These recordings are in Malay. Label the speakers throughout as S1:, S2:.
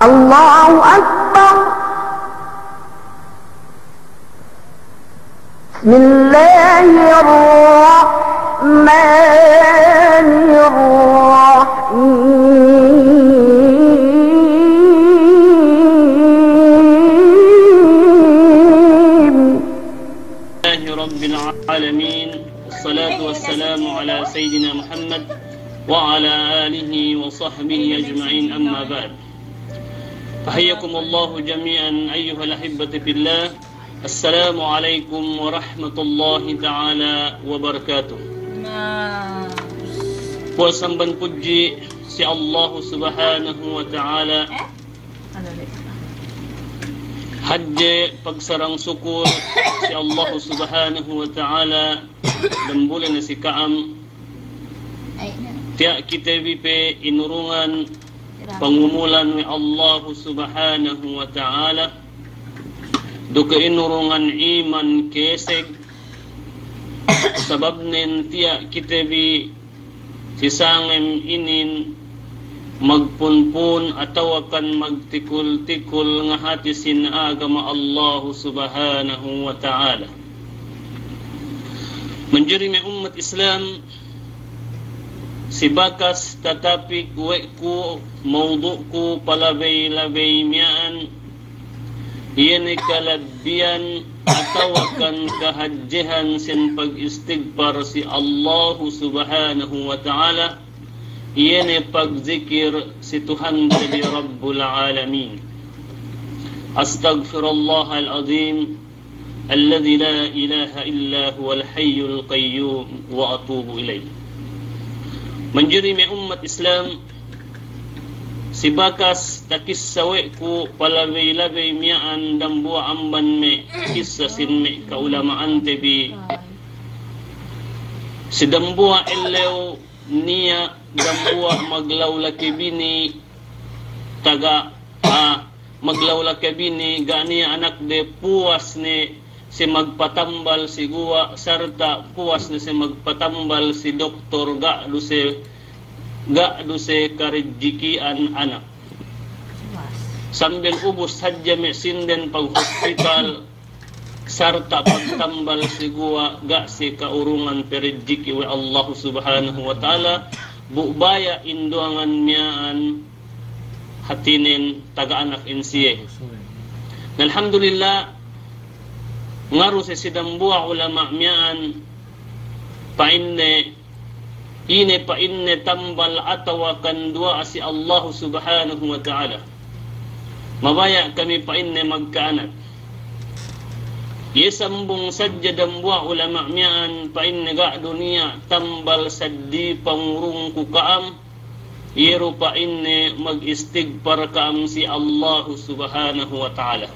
S1: الله أكبر. بسم الله الرحمن الرحيم.
S2: رب العالمين، والصلاة والسلام على سيدنا محمد وعلى آله وصحبه أجمعين، أما بعد. فحياكم الله جميعا أيها الأحبة في الله. السلام عليكم ورحمة الله تعالى وبركاته. Puasamban puji si Allah Subhanahu wa Ta'ala. Hajje pagsarang syukur si Allah Subhanahu wa Ta'ala dan bulan si Kaam. Tiak kita bipe inurungan pangumulan ni Allah Subhanahu wa Ta'ala. Duka inurungan iman keseg. Sabab nin tiak kita bi sisangem inin magpunpun atau akan magtikul-tikul nga hati sin agama Allah Subhanahu wa Ta'ala. Menjadi umat Islam sibakas tetapi kuweku maudu'ku palabay-labay miyan iyan kalabian atau akan kahadjihan sin pag-istighfar si Allah Subhanahu wa Ta'ala. Iyan pagzikir si Tuhan dari Rabbul Alamin. Astaghfirullah al-azim alladhi la ilaha illa huwal hayyul qayyum wa atubu ilayh. Menjadi umat Islam sibakas takis saweku palabay-labay miyaan dan buwa amban me kisah sin me kaulamaan tebi si dambuwa elew niya dambuwa maglawlaki bini taga maglawlaki bini ganiya anak de puwas ni si magpatambal si guwa sarta puwas ni si magpatambal si doktor ga do se karejikian anak sambil ubus sadya me sinden pag hospital sarta pagtambal si guwa ga si kaurungan perejiki wa Allah Subhanahu wa Ta'ala bubaya induangan miyaan hatinin taga anak insiye. Alhamdulillah ngaru si sidambuwa ulama miyaan ine pa inne tambal atawa kan dua si Allah Subhanahu wa Ta'ala. Mabaya kami pa inne magkaanak. Yesambung sadya dambuwa ulama miyaan pa inne ga dunia tambal saddi pangurung kukaam. Yero pa inne mag-istighfar kaam si Allah Subhanahu wa Ta'ala.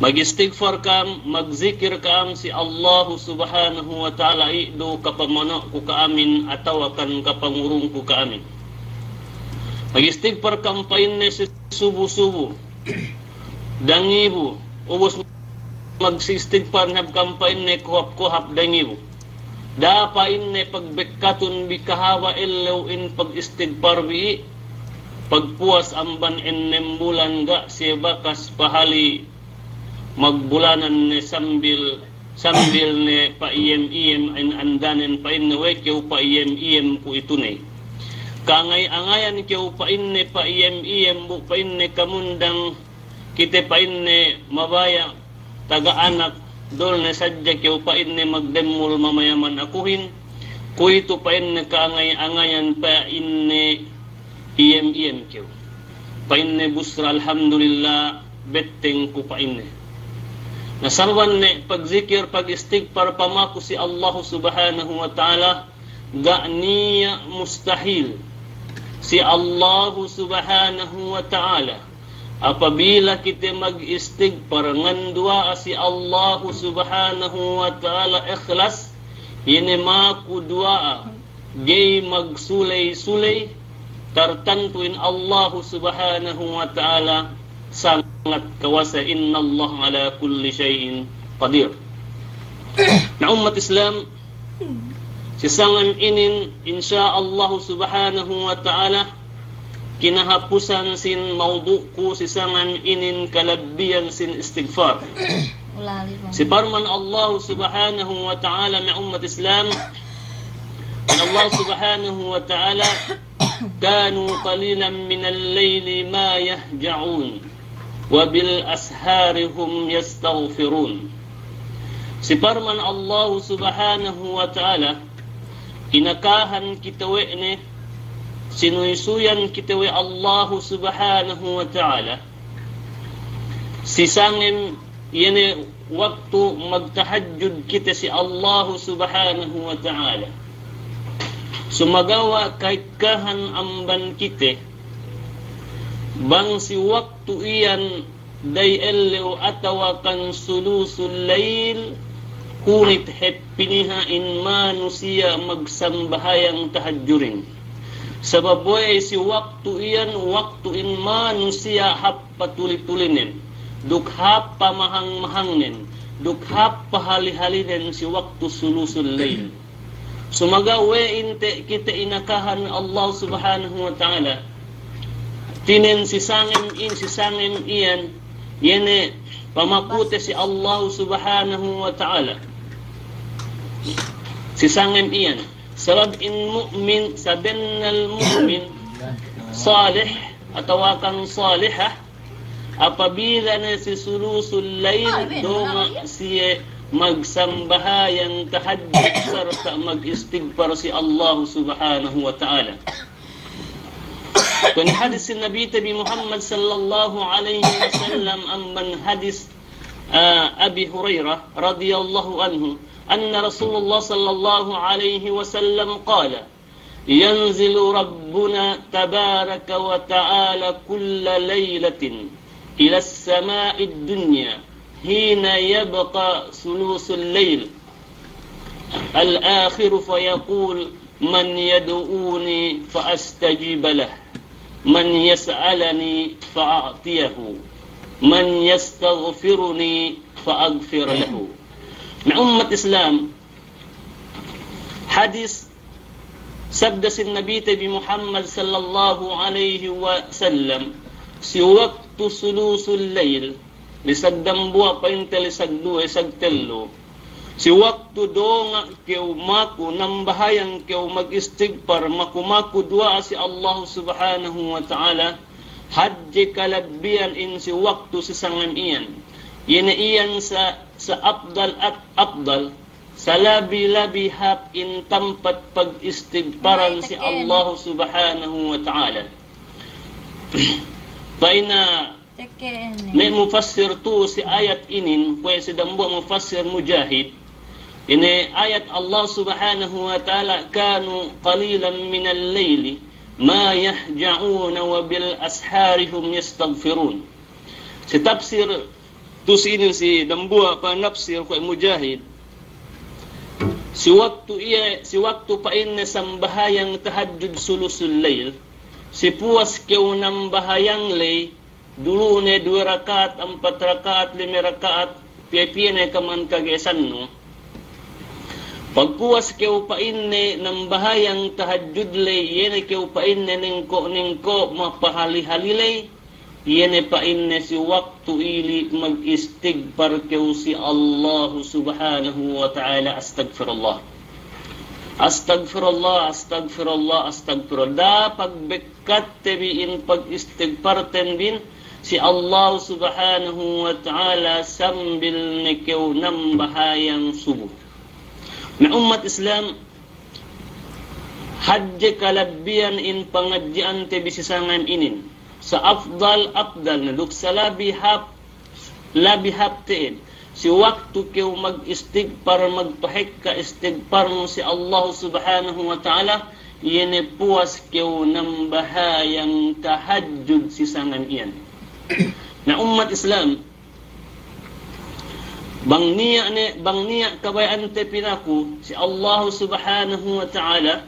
S2: Mag-istighfar kam, magzikir kam si Allah Subhanahu wa Ta'ala ido kapamano ku kaamin ataw akan kapangurong ku kaamin. Mag-istighfar kam painne si subu-subu dangibu ubos mag-istighfar nab kam painne kuhap-kuhap dangibu da painne pagbekatun bikahawa illaw in pag-istighfar bi pagpuas amban ennem bulan ga si bakas pahali magbulanan ni sambil ni pa iem an andanen pa inne wekyo pa iem ku itunay kangay-angayan kyo pa inne pa iem bu pa inne kamundang kite pa inne mabaya taga anak dol ne sadya kyo pa inne magdemul mamayaman akuhin ku ito pa inne kangay-angayan pa inne iem kyo pa inne busra alhamdulillah betteng ku pa inne nasarwan ne pagzikir pag-istighfar pamaku si Allah Subhanahu wa Ta'ala ga niya mustahil si Allah Subhanahu wa Ta'ala apabila kita mag-istighfar ngandua si Allah Subhanahu wa Ta'ala ikhlas yene maku dua gay magsulay-sulay tartantuin Allah Subhanahu wa Ta'ala sangat kawasa inna Allah ala kulli syai'in qadir. Na umat Islam sisangan inin insya Allah Subhanahu wa Ta'ala kinahapusan sin mawdu'ku sisangan inin kalabbiyan sin istighfar. Si parman Allah subhanahu wa ta'ala na ummat Islam, Allah subhanahu wa ta'ala kanu qalilan min al-layli ma yahja'un wa bil ashari hum yastaghfirun. Si parman Allah subhanahu wa ta'ala inakahan kitawe ni sinuysuyan kitawe Allah subhanahu wa ta'ala sisangin yene waktu magtahajjud kita si Allah subhanahu wa ta'ala sumagawa kaikahan amban kita bang si waktu iyan day elew atawakan sulusul layl kunit hepiniha in manusia magsambahayang tahajjurin sebab boy si waktu iyan waktu in manusia happa tuli-tulinin duk happa mahang-mahangnin duk happa hali-halinen si waktu sulusul layl sumaga we inte kita inakahan Allah subhanahu wa ta'ala tinen sisangin iyan yene pamakute si Allah subhanahu wa ta'ala sisangin iyan sebab in mu'min sabennal mu'min salih atawakan salihah apabila na si sulusul layl doma siya magsambahayang tahajjud serta mag-istighfar si Allah subhanahu wa ta'ala. Kun hadis Nabi Tabi Muhammad sallallahu alaihi wasallam amman hadis Abi Hurairah radhiyallahu anhu أن رسول الله صلى الله عليه وسلم قال ينزل ربنا تبارك وتعالى كل ليلة إلى السماء الدنيا حين يبقى ثلث الليل الآخر فيقول من يدعوني فأستجيب له من يسألني فأعطيه من يستغفرني فأغفر له. Na ummat Islam hadis sabda sin Nabi Tabi Muhammad sallallahu alaihi wasallam si waktu sulusul layl lisagdam buwa paintel isagdu isagtello si waktu donga kew maku nambahayang kew mag-istighfar maku dua si Allah subhanahu wa ta'ala hadji kalabbiyan in si waktu sisangan iyan yene iyan sa afdal at afdal sa labi-labi hap in tempat pag-istighfaran si Allah subhanahu wa ta'ala. Paina may mufassir tu si ayat inin kaya si dambu mufassir Mujahid ini ayat Allah subhanahu wa ta'ala kanu qalilan min al-layli ma yahja'una wa bil asharihum yastaghfirun. Si tafsir tu sini si dambua pa nafsir ko Mujahid si waktu pa inna sambahayang tahajjud sulusul layl si puas kew nambahayang lay dulu ne 2 rakaat 4 rakaat 5 rakaat piye-piye kaman kagesan no pagpuas kew pa inne nambahayang tahajjud lay yene kew pa inne ningko mapahali-hali lay yene pa inne si waktu ili mag-istighfar kew si Allah subhanahu wa ta'ala astagfirullah da pagbekat tebiin pag-istighfar tenbin si Allah subhanahu wa ta'ala sambil ne kew nambahayang subuh na ummat Islam hadje kalabbiyan in pangadjian tebi sisangan inin sa afdal na duk sa labi hap tiin si waktu kew mag-istighfar magpahik ka istighfar mo si Allah subhanahu wa ta'ala yene puas kew nambahayang tahajjud sisangan iyan na ummat Islam bang niya kabayan te pinaku si Allah subhanahu wa ta'ala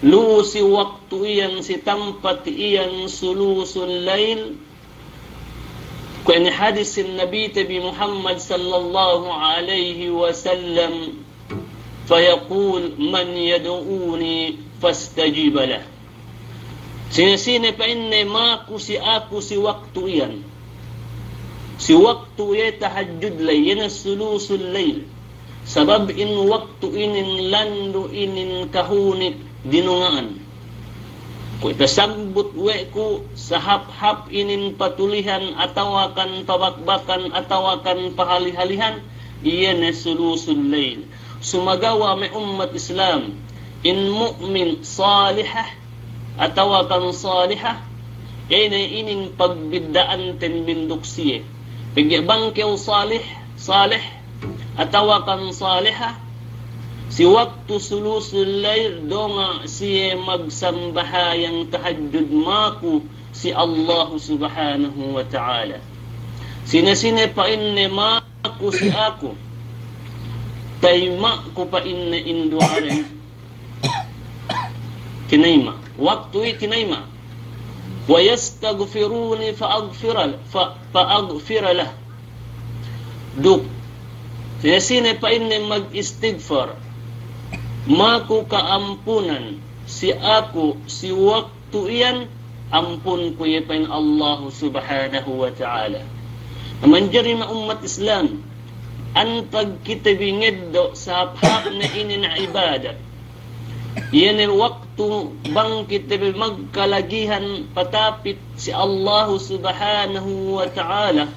S2: lu si waktu iyan si tempat iyan sulusul layl ko ini hadis sin Nabi Tabi Muhammad sallallahu alaihi wasallam fayaqul man yad'uni fastajib lah Sine pa inne maku si aku si waktu iyan. Si waktu iya tahajjud lay, yan sulusul layl. Sabab in waktu inin landu inin kahunit dinungaan. Kung itasambut ku sa hap-hap inin patulihan atawakan pabakbakan atawakan pahalihalihan, iyan sulusul layl. Sumagawa may ummat Islam in mu'min salihah atawakan salihah, yan ay inin pagbidaan ten binduksiye. Pagyabang kayo salih atawakan salihah, si waktu sulusul layl donga siya magsambahayang tahajjud maku si Allah subhanahu wa ta'ala. Sine pa inne maku si ako, tay maku pa inne induaren kinayma. Waktu kinayma. Wa yastaghfiruni fa'aghfir lah. Duk sine pa inne mag-istighfar maku kaampunan si aku si waktu iyan ampun ko yapain Allah subhanahu wa ta'ala. Manjari na ummat Islam antag kita bingeddo sa hap na inin ibadat. Yan ay waktu bang kita magkalagihan patapit si Allah subhanahu wa ta'ala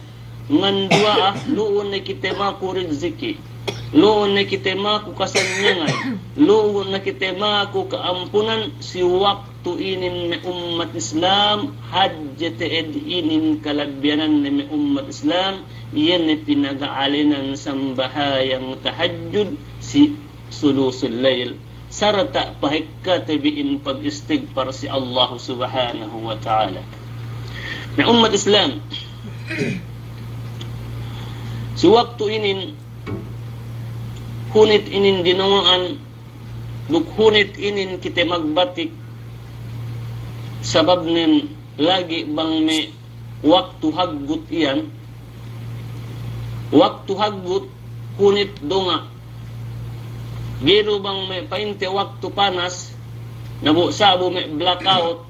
S2: ngan dua luon na kita maku rizki, luon na kita maku kasanyangan, luon na kita maku kaampunan si waktu inin na ummat Islam hajjate ed inin kalabyanan na ummat Islam. Yan na pinag-aalinan sambahayang tahajjud si sulusul layl. Sarata pahikatabiin pag-istighfar si Allah subhanahu wa ta'ala. Na ummat Islam, si waktu inin hunit inin dinawaan, hunit inin kita magbatik, sabab nin lagi bang may waktu haggut iyan, waktu haggut hunit donga. Giro bang may painte waktu panas, nabu sabo may blackout,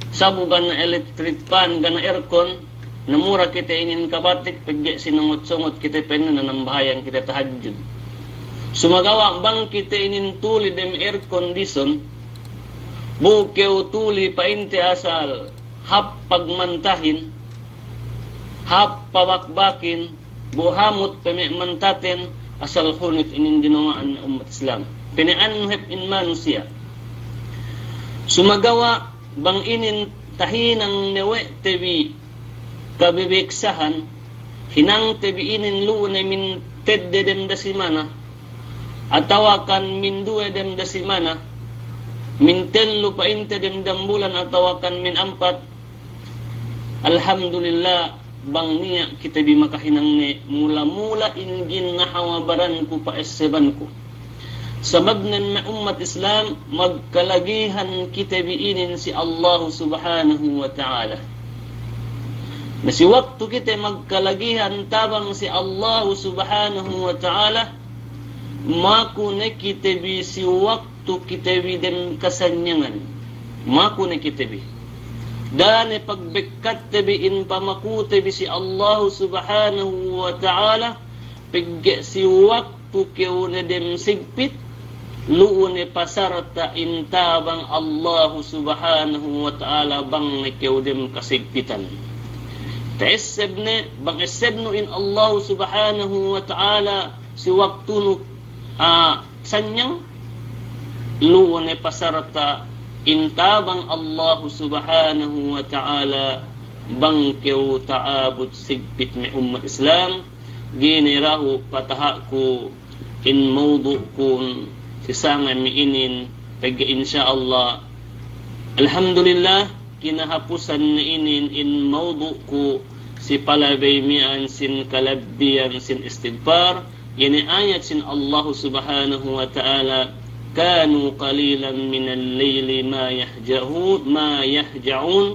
S2: sabo gana electric fan, gana aircon, namura kita inin kabatik, pagya sinungot-sungot kita penin na nambahayan kita tahajjud. Sumagawa bang kita inin tuli dem air condition, bukew tuli painte asal, hap pagmantahin, hap pabakbakin, buhamot pamikmantatin, asal hunit inin dinungaan na umat Islam. Pinaanhep in manusia. Sumagawa bang inin tahinang newe tebi kabibiksahan, hinang tebi inin luon ay min tedde dem da simana, atawakan min duwe dem da simana, min tello pa inte dem dambulan atawakan min ampat. Alhamdulillah bang niya kita bi makahinang ne mula-mula ingin nahawabaran ko pa eseban ko. Sabab nan na ummat Islam magkalagihan kita biinin si Allah subhanahu wa ta'ala. Na si waktu kita magkalagihan tabang si Allah subhanahu wa ta'ala, maku na kita bi si waktu kita bi dem kasanyangan. Maku na kita bi. Dan pagbekat tabi in pamaku tabi si Allah subhanahu wa ta'ala, pigya si waktu keu na dem sigpit, luon pasarta intabang Allah subhanahu wa ta'ala bang na keu dem kasigpitan. Taeseb ne, bang eseb no in Allah subhanahu wa ta'ala si waktu no sanyang, luon pasarta intabang Allah subhanahu wa ta'ala bangkew taabot sigpit may umat Islam. Ginirahu pataha ko in mawdu kun sisangan miinin pagka insyaallah. Alhamdulillah kinahapusan na inin in mawdu ko si palabay mian sin kalabdiyan sin istighfar. Yini ayat sin Allah subhanahu wa ta'ala, كانوا قليلا من الليل ما يهجعون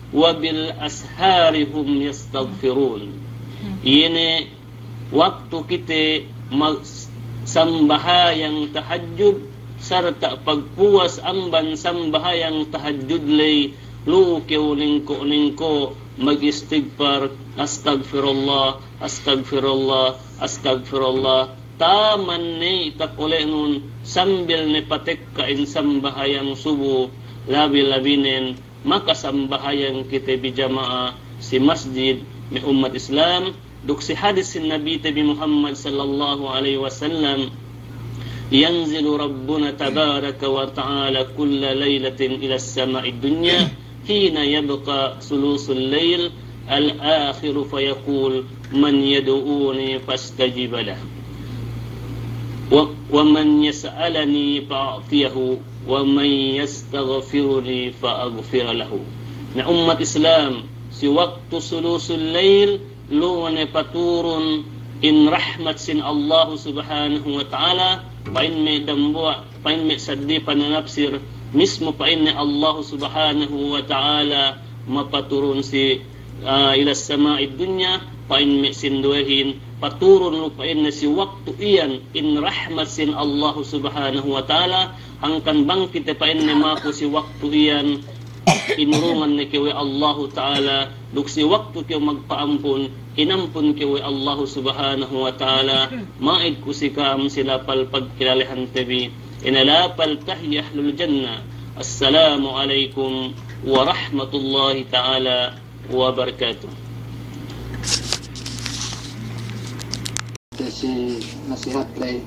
S2: وبالأسحار هم يستغفرون. Ini waktu kita sambahayang tahajud sarta pagpuas amban sambahayang tahajjud lay lukew ningko mag-istighfar, astagfirullah, astagfirullah, astagfirullah. Taman ni itakule nun sambil ni patek kain sambahayang subuh labi-labinin maka sambahayang kita bijamaah si masjid mi umat Islam duk si hadis sin Nabi Tabi Muhammad sallallahu alaihi wasallam yanzilu Rabbuna tabaraka wa ta'ala kulla laylatin ila as-sama'i dunya hina yabqa sulusul layl al-akhir fayaqul man yad'uni fastajib lahu wa man yas'alani fa'atiyahu wa man yastaghfiruni fa'aghfir lahu. Na umat Islam si waktu sulusul layl luwane paturun in rahmat sin Allah subhanahu wa ta'ala pain me dambua pain me saddi pananapsir mismo pain ni Allah subhanahu wa ta'ala mapaturun si ila sama'i dunya pain me sinduhin paturun lupain na si waktu iyan in rahmat sin Allah subhanahu wa ta'ala angkan bangkit pain ni mako si waktu iyan inurungan ni kewe Allah ta'ala duk si waktu kewe magpaampun inampun kewe Allah subhanahu wa ta'ala maid kusikam silapal pagkilalihan tabi inalapal tahi ahlul jannah. Assalamu alaikum warahmatullahi ta'ala wabarakatuh.
S3: Kasi nasihat lay